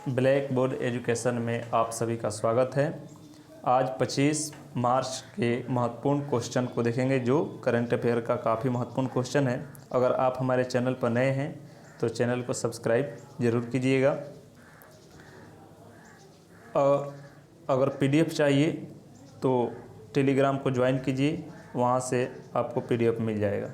Black board education में आप सभी का स्वागत है। आज 25 मार्च के महत्वपूर्ण क्वेश्चन को देखेंगे जो करंट अफेयर का काफ़ी महत्वपूर्ण क्वेश्चन है। अगर आप हमारे चैनल पर नए हैं तो चैनल को सब्सक्राइब ज़रूर कीजिएगा। और अगर पीडीएफ चाहिए तो टेलीग्राम को ज्वाइन कीजिए, वहाँ से आपको पीडीएफ मिल जाएगा।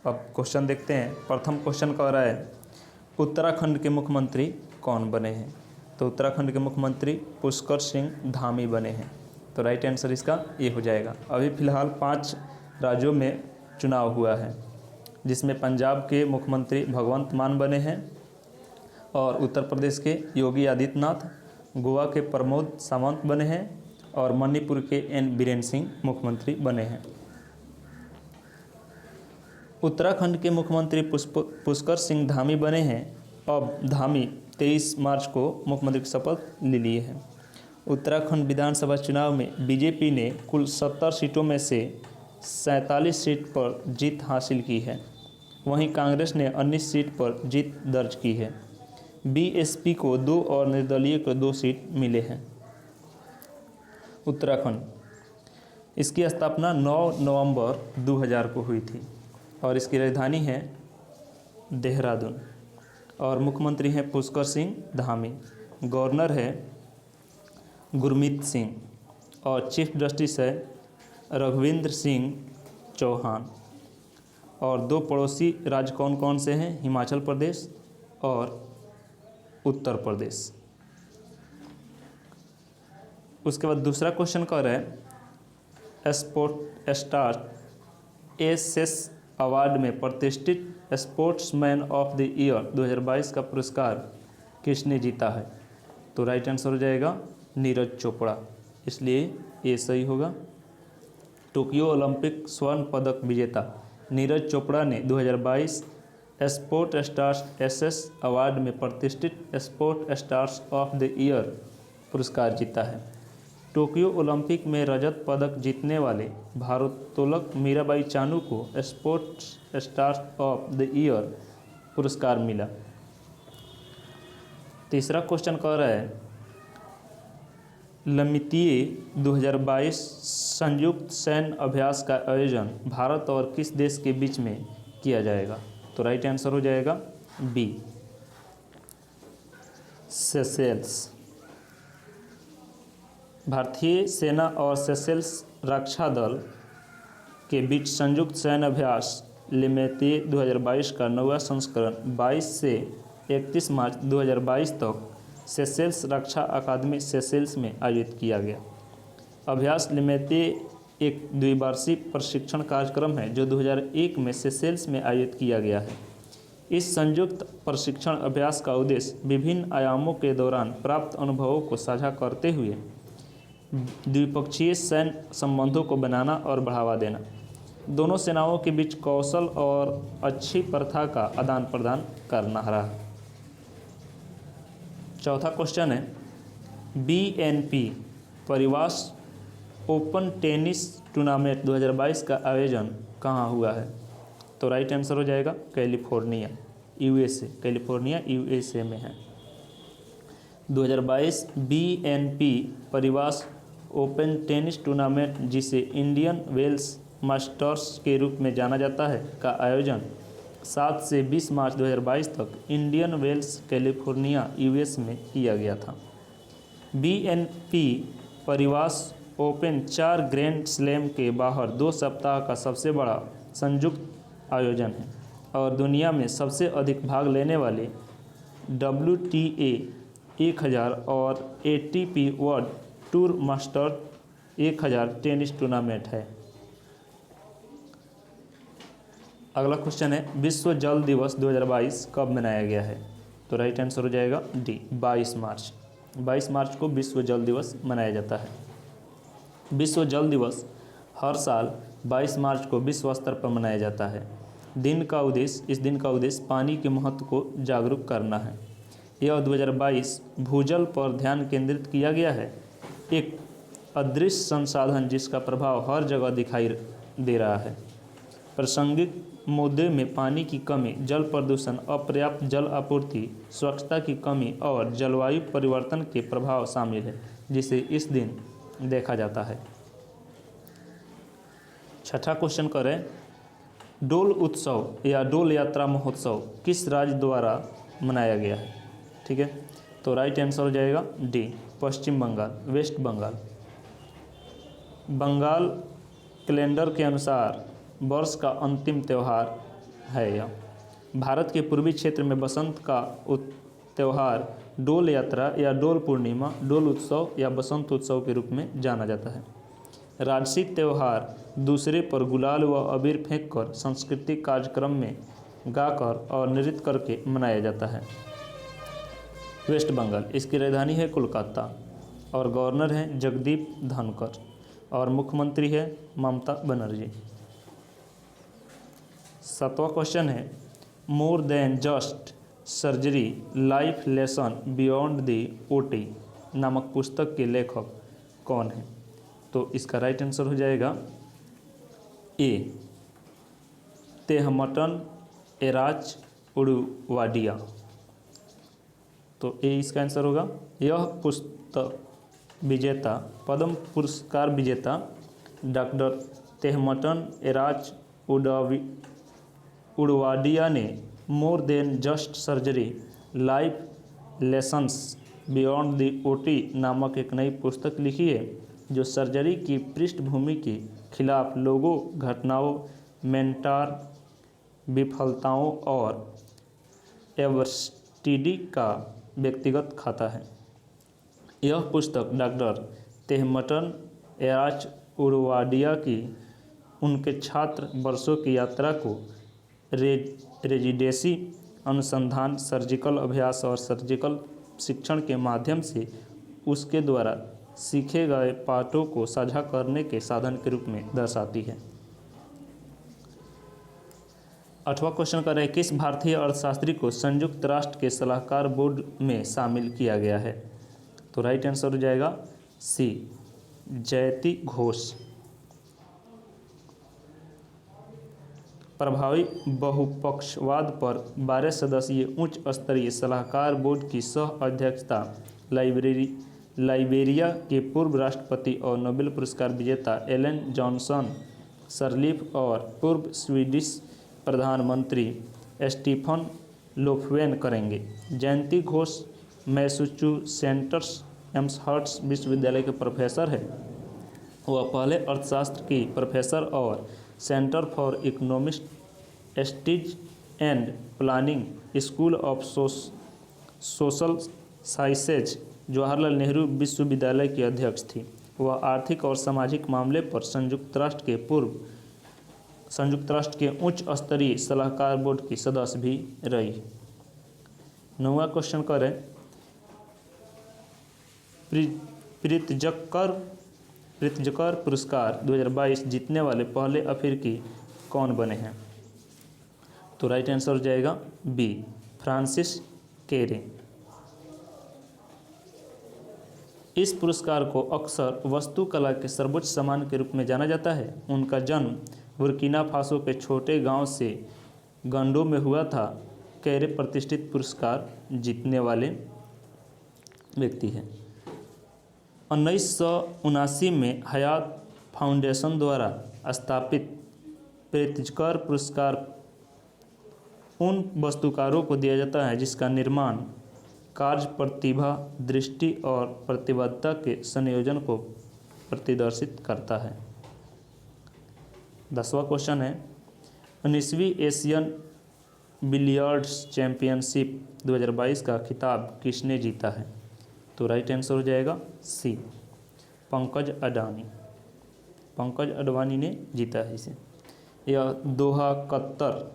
अब क्वेश्चन देखते हैं। प्रथम क्वेश्चन कह रहा है उत्तराखंड के मुख्यमंत्री कौन बने हैं? तो उत्तराखंड के मुख्यमंत्री पुष्कर सिंह धामी बने हैं। तो राइट आंसर इसका ये हो जाएगा। अभी फ़िलहाल 5 राज्यों में चुनाव हुआ है, जिसमें पंजाब के मुख्यमंत्री भगवंत मान बने हैं और उत्तर प्रदेश के योगी आदित्यनाथ, गोवा के प्रमोद सावंत बने हैं और मणिपुर के एन बीरेन सिंह मुख्यमंत्री बने हैं। उत्तराखंड के मुख्यमंत्री पुष्कर सिंह धामी बने हैं। अब धामी 23 मार्च को मुख्यमंत्री की शपथ ले लिए हैं। उत्तराखंड विधानसभा चुनाव में बीजेपी ने कुल 70 सीटों में से 47 सीट पर जीत हासिल की है। वहीं कांग्रेस ने 19 सीट पर जीत दर्ज की है। बीएसपी को 2 और निर्दलीय को 2 सीट मिले हैं। उत्तराखंड, इसकी स्थापना 9 नवंबर 2000 को हुई थी और इसकी राजधानी है देहरादून और मुख्यमंत्री हैं पुष्कर सिंह धामी। गवर्नर है गुरमीत सिंह और चीफ जस्टिस है रघुविंद्र सिंह चौहान। और 2 पड़ोसी राज्य कौन कौन से हैं? हिमाचल प्रदेश और उत्तर प्रदेश। उसके बाद दूसरा क्वेश्चन कह रहा है स्पोर्ट स्टार एसएस अवार्ड में प्रतिष्ठित स्पोर्ट्समैन ऑफ द ईयर 2022 का पुरस्कार किसने जीता है? तो राइट आंसर हो जाएगा नीरज चोपड़ा, इसलिए ये सही होगा। टोक्यो ओलंपिक स्वर्ण पदक विजेता नीरज चोपड़ा ने 2022 स्पोर्ट स्टार्स एसएस अवार्ड में प्रतिष्ठित sport stars of the year पुरस्कार जीता है। टोक्यो ओलंपिक में रजत पदक जीतने वाले भारोत्तोलक मीराबाई चानू को sports stars of the year पुरस्कार मिला। तीसरा क्वेश्चन कह रहा है लमितीय 2022 संयुक्त सैन्य अभ्यास का आयोजन भारत और किस देश के बीच में किया जाएगा? तो राइट आंसर हो जाएगा बी, सेशेल्स। भारतीय सेना और सेशेल्स रक्षा दल के बीच संयुक्त सैन्य अभ्यास लिमेतीय 2022 का 9वां संस्करण 22 से 31 मार्च 2022 तक सेशेल्स रक्षा अकादमी सेशेल्स में आयोजित किया गया। अभ्यास लिमेतीय एक द्विवार्षिक प्रशिक्षण कार्यक्रम है जो 2001 में सेशेल्स में आयोजित किया गया है। इस संयुक्त प्रशिक्षण अभ्यास का उद्देश्य विभिन्न आयामों के दौरान प्राप्त अनुभवों को साझा करते हुए द्विपक्षीय सैन्य संबंधों को बनाना और बढ़ावा देना, दोनों सेनाओं के बीच कौशल और अच्छी प्रथा का आदान प्रदान करना रहा। चौथा क्वेश्चन है बीएनपी परिवास ओपन टेनिस टूर्नामेंट 2022 का आयोजन कहाँ हुआ है? तो राइट आंसर हो जाएगा कैलिफोर्निया, यूएसए। कैलिफोर्निया यूएसए में है। 2022 बीएनपी परिवास ओपन टेनिस टूर्नामेंट, जिसे इंडियन वेल्स मास्टर्स के रूप में जाना जाता है, का आयोजन 7 से 20 मार्च 2022 तक इंडियन वेल्स कैलिफोर्निया यूएस में किया गया था। बीएनपी परिवास ओपन 4 ग्रैंड स्लैम के बाहर 2 सप्ताह का सबसे बड़ा संयुक्त आयोजन है और दुनिया में सबसे अधिक भाग लेने वाले WTA 1000 और ATP world tour master 1000 tennis tournament है। अगला क्वेश्चन है विश्व जल दिवस 2022 कब मनाया गया है? तो राइट आंसर हो जाएगा डी, 22 मार्च। 22 मार्च को विश्व जल दिवस मनाया जाता है। विश्व जल दिवस हर साल 22 मार्च को विश्व स्तर पर मनाया जाता है। इस दिन का उद्देश्य पानी के महत्व को जागरूक करना है। यह 2022 भूजल पर ध्यान केंद्रित किया गया है, एक अदृश्य संसाधन जिसका प्रभाव हर जगह दिखाई दे रहा है। प्रासंगिक मुद्दे में पानी की कमी, जल प्रदूषण, अपर्याप्त जल आपूर्ति, स्वच्छता की कमी और जलवायु परिवर्तन के प्रभाव शामिल है, जिसे इस दिन देखा जाता है। छठा क्वेश्चन करें, डोल उत्सव या डोल यात्रा महोत्सव किस राज्य द्वारा मनाया गया है? ठीक है, तो राइट आंसर हो जाएगा डी, पश्चिम बंगाल, वेस्ट बंगाल। बंगाल कैलेंडर के अनुसार वर्ष का अंतिम त्यौहार है यह। भारत के पूर्वी क्षेत्र में बसंत का त्यौहार डोल यात्रा या डोल पूर्णिमा, डोल उत्सव या बसंत उत्सव के रूप में जाना जाता है। राजसिक त्यौहार दूसरे पर गुलाल व अबीर फेंककर सांस्कृतिक कार्यक्रम में गाकर और नृत्य करके मनाया जाता है। वेस्ट बंगाल, इसकी राजधानी है कोलकाता और गवर्नर हैं जगदीप धनखड़ और मुख्यमंत्री है ममता बनर्जी। सातवां क्वेश्चन है, more than just surgery life lesson beyond the OT नामक पुस्तक के लेखक कौन है? तो इसका राइट आंसर हो जाएगा ए, तेहमटन एराज उडुवाडिया। तो ए इसका आंसर होगा। यह पुस्तक विजेता, पद्म पुरस्कार विजेता डॉक्टर तेहमटन एराज उडवाडिया ने more than just surgery life lessons beyond the OT नामक एक नई पुस्तक लिखी है, जो सर्जरी की पृष्ठभूमि के खिलाफ लोगों, घटनाओं, मेंटार विफलताओं और एवरस्टीडी का व्यक्तिगत खाता है। यह पुस्तक डॉक्टर तेहमटन एराज उडवाडिया की उनके छात्र वर्षों की यात्रा को रेजिडेंसी, अनुसंधान, सर्जिकल अभ्यास और सर्जिकल शिक्षण के माध्यम से उसके द्वारा सीखे गए पाठों को साझा करने के साधन के रूप में दर्शाती है। आठवां क्वेश्चन कर रहे हैं, किस भारतीय अर्थशास्त्री को संयुक्त राष्ट्र के सलाहकार बोर्ड में शामिल किया गया है? तो राइट आंसर हो जाएगा सी, जयति घोष। प्रभावी बहुपक्षवाद पर 12 सदस्यीय उच्च स्तरीय सलाहकार बोर्ड की सह अध्यक्षता लाइबेरिया के पूर्व राष्ट्रपति और नोबेल पुरस्कार विजेता एलन जॉनसन सरलीफ और पूर्व स्वीडिश प्रधानमंत्री स्टीफन लोफवेन करेंगे। जयंती घोष मैसाचुसेट्स एम्सहर्स्ट विश्वविद्यालय के प्रोफेसर है। वह पहले अर्थशास्त्र की प्रोफेसर और centre for economic studies and planning school of social sciences Jawaharlal Nehru विश्वविद्यालय की अध्यक्ष थी। वह आर्थिक और सामाजिक मामले पर संयुक्त राष्ट्र के उच्च स्तरीय सलाहकार बोर्ड की सदस्य भी रही। 9वां क्वेश्चन करें, प्रित्जकर पुरस्कार 2022 जीतने वाले पहले अफ्रीकी कौन बने हैं? तो राइट आंसर हो जाएगा बी, फ्रांसिस केरे। इस पुरस्कार को अक्सर वास्तुकला के सर्वोच्च सम्मान के रूप में जाना जाता है। उनका जन्म बुर्किना फासो के छोटे गांव से गंडो में हुआ था। केरे प्रतिष्ठित पुरस्कार जीतने वाले व्यक्ति हैं। 1979 में हयात फाउंडेशन द्वारा स्थापित प्रित्जकर पुरस्कार उन वास्तुकारों को दिया जाता है जिसका निर्माण कार्य प्रतिभा, दृष्टि और प्रतिबद्धता के संयोजन को प्रदर्शित करता है। 10वां क्वेश्चन है, 19वीं एशियन बिलियर्ड्स चैंपियनशिप 2022 का खिताब किसने जीता है? तो राइट आंसर हो जाएगा सी, पंकज अडवाणी ने जीता है इसे। यह दोहा कतर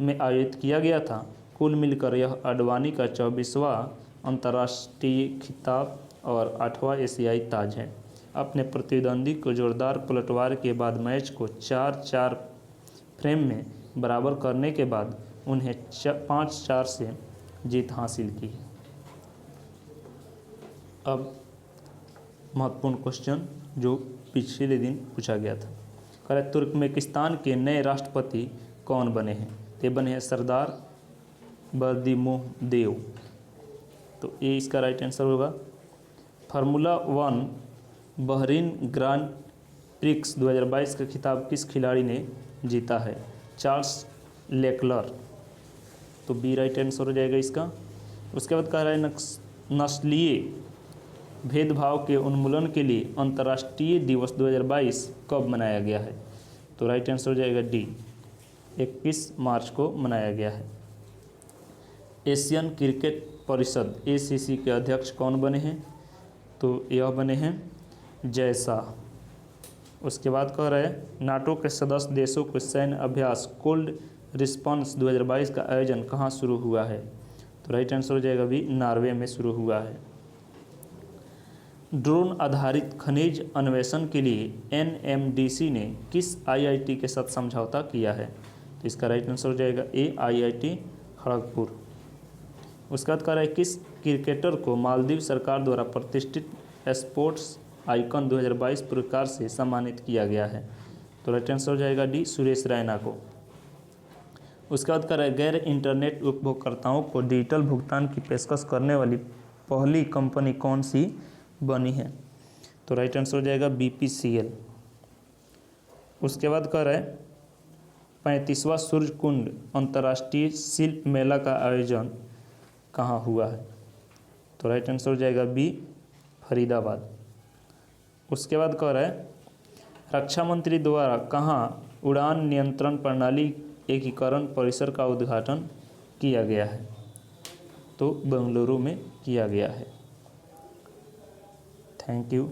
में आयोजित किया गया था। कुल मिलकर यह अडवाणी का 24वां अंतर्राष्ट्रीय खिताब और 8वां एशियाई ताज है। अपने प्रतिद्वंदी को जोरदार पलटवार के बाद मैच को 4-4 फ्रेम में बराबर करने के बाद उन्हें 5-4 से जीत हासिल की। अब महत्वपूर्ण क्वेश्चन जो पिछले दिन पूछा गया था, कह रहे तुर्कमेनिस्तान के नए राष्ट्रपति कौन बने हैं? ये बने हैं सरदार बर्दिमुदेव। तो ये इसका राइट आंसर होगा। फार्मूला 1 बहरीन ग्रांड प्रिक्स 2022 का खिताब किस खिलाड़ी ने जीता है? Charles Leclerc. तो बी राइट आंसर हो जाएगा इसका। उसके बाद कह रहा है नस्लीय भेदभाव के उन्मूलन के लिए अंतर्राष्ट्रीय दिवस 2022 कब मनाया गया है? तो राइट आंसर हो जाएगा डी, 21 मार्च को मनाया गया है। एशियन क्रिकेट परिषद ACC के अध्यक्ष कौन बने हैं? तो यह बने हैं जय शाह। उसके बाद कह रहे हैं नाटो के सदस्य देशों के सैन्य अभ्यास कोल्ड रिस्पॉन्स 2022 का आयोजन कहाँ शुरू हुआ है? तो राइट आंसर हो जाएगा भी, नॉर्वे में शुरू हुआ है। ड्रोन आधारित खनिज अन्वेषण के लिए NMDC ने किस IIT के साथ समझौता किया है? तो इसका राइट आंसर हो जाएगा ए, IIT खड़गपुर। उसके बाद कह रहा है किस क्रिकेटर को मालदीव सरकार द्वारा प्रतिष्ठित स्पोर्ट्स आइकन 2022 पुरस्कार से सम्मानित किया गया है? तो राइट आंसर हो जाएगा डी, सुरेश रैना को। उसके बाद कह रहा है गैर इंटरनेट उपभोक्ताओं को डिजिटल भुगतान की पेशकश करने वाली पहली कंपनी कौन सी बनी है? तो राइट आंसर हो जाएगा BPCL। उसके बाद कह रहा है 35वां सूर्यकुंड अंतर्राष्ट्रीय शिल्प मेला का आयोजन कहाँ हुआ है? तो राइट आंसर हो जाएगा बी, फरीदाबाद। उसके बाद कह रहा है रक्षा मंत्री द्वारा कहाँ उड़ान नियंत्रण प्रणाली एकीकरण परिसर का उद्घाटन किया गया है? तो बेंगलुरु में किया गया है। Thank you.